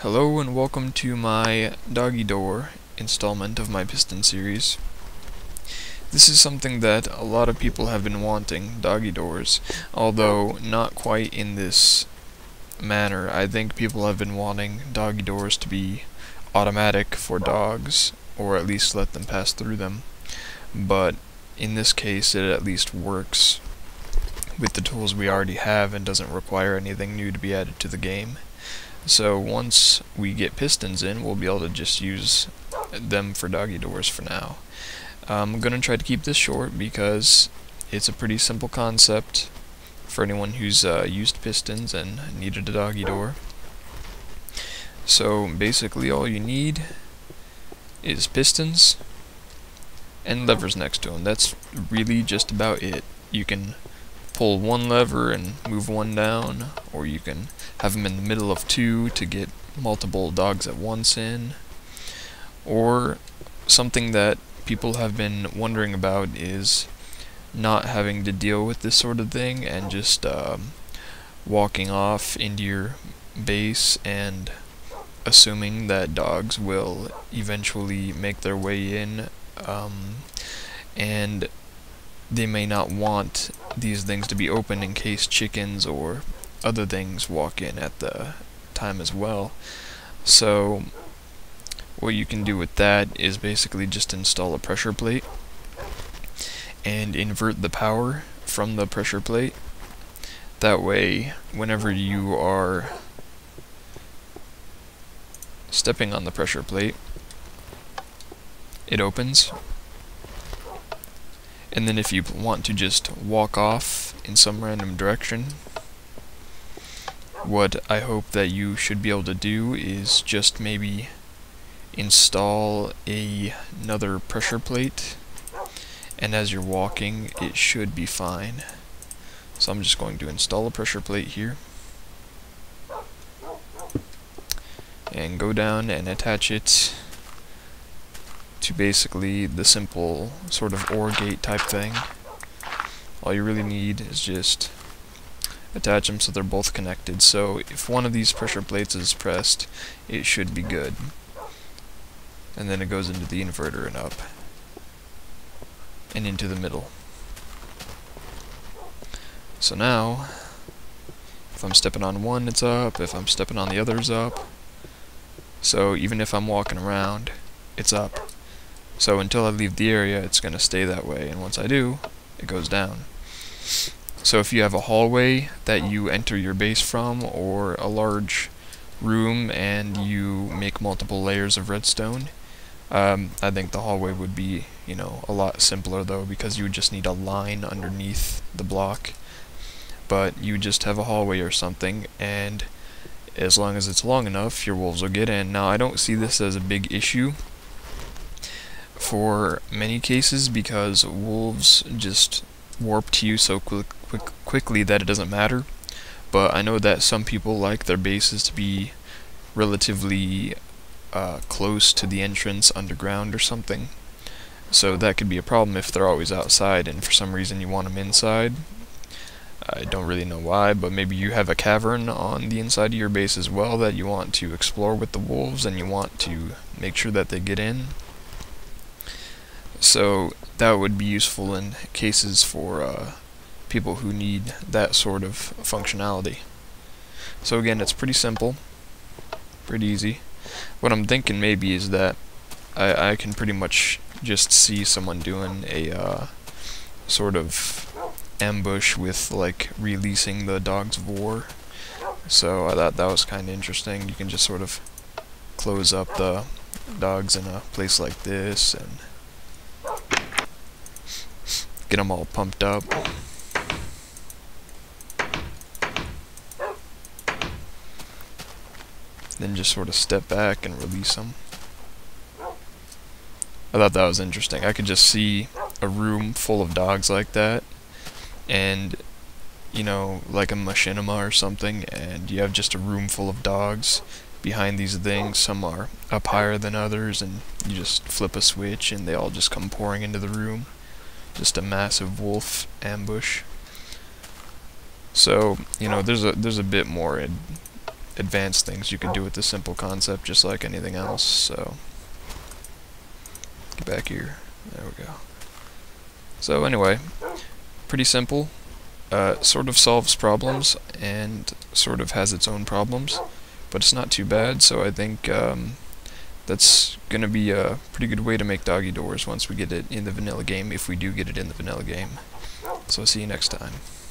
Hello and welcome to my Doggy Door installment of my Piston series. This is something that a lot of people have been wanting, doggy doors, although not quite in this manner. I think people have been wanting doggy doors to be automatic for dogs, or at least let them pass through them, but in this case it at least works with the tools we already have and doesn't require anything new to be added to the game. So once we get pistons in, we'll be able to just use them for doggy doors for now. I'm going to try to keep this short because it's a pretty simple concept for anyone who's used pistons and needed a doggy door. So basically all you need is pistons and levers next to them. That's really just about it. You can pull one lever and move one down, or you can have them in the middle of two to get multiple dogs at once in. Or something that people have been wondering about is not having to deal with this sort of thing and just walking off into your base and assuming that dogs will eventually make their way in, and they may not want these things to be open in case chickens or other things walk in at the time as well. So what you can do with that is basically just install a pressure plate and invert the power from the pressure plate. That way, whenever you are stepping on the pressure plate, it opens. And then if you want to just walk off in some random direction, what I hope that you should be able to do is just maybe install another pressure plate, and as you're walking it should be fine. So I'm just going to install a pressure plate here and go down and attach it to basically the simple sort of OR gate type thing. All you really need is just attach them so they're both connected. So if one of these pressure plates is pressed, it should be good. And then it goes into the inverter and up and into the middle. So now if I'm stepping on one, it's up. If I'm stepping on the other, it's up. So even if I'm walking around, it's up. So until I leave the area, it's going to stay that way, and once I do, it goes down. So if you have a hallway that you enter your base from, or a large room and you make multiple layers of redstone, I think the hallway would be, a lot simpler though, because you would just need a line underneath the block. But you just have a hallway or something, and as long as it's long enough, your wolves will get in. Now I don't see this as a big issue for many cases, because wolves just warp to you so quickly that it doesn't matter. But I know that some people like their bases to be relatively close to the entrance underground or something, so that could be a problem if they're always outside and for some reason you want them inside. I don't really know why, but maybe you have a cavern on the inside of your base as well that you want to explore with the wolves, and you want to make sure that they get in. So that would be useful in cases for people who need that sort of functionality. So again, it's pretty simple, pretty easy. What I'm thinking maybe is that I can pretty much just see someone doing a sort of ambush with like releasing the dogs of war. So I thought that was kind of interesting. You can just sort of close up the dogs in a place like this and get them all pumped up. Then just sort of step back and release them. I thought that was interesting. I could just see a room full of dogs like that, and like a machinima or something, and you have just a room full of dogs behind these things. Some are up higher than others, and you just flip a switch and they all just come pouring into the room. Just a massive wolf ambush. So there's a bit more advanced things you can do with this simple concept just like anything else. So get back here. There we go. So anyway, pretty simple. Sort of solves problems and sort of has its own problems, but it's not too bad. So I think that's gonna be a pretty good way to make doggy doors once we get it in the vanilla game, if we do get it in the vanilla game. So see you next time.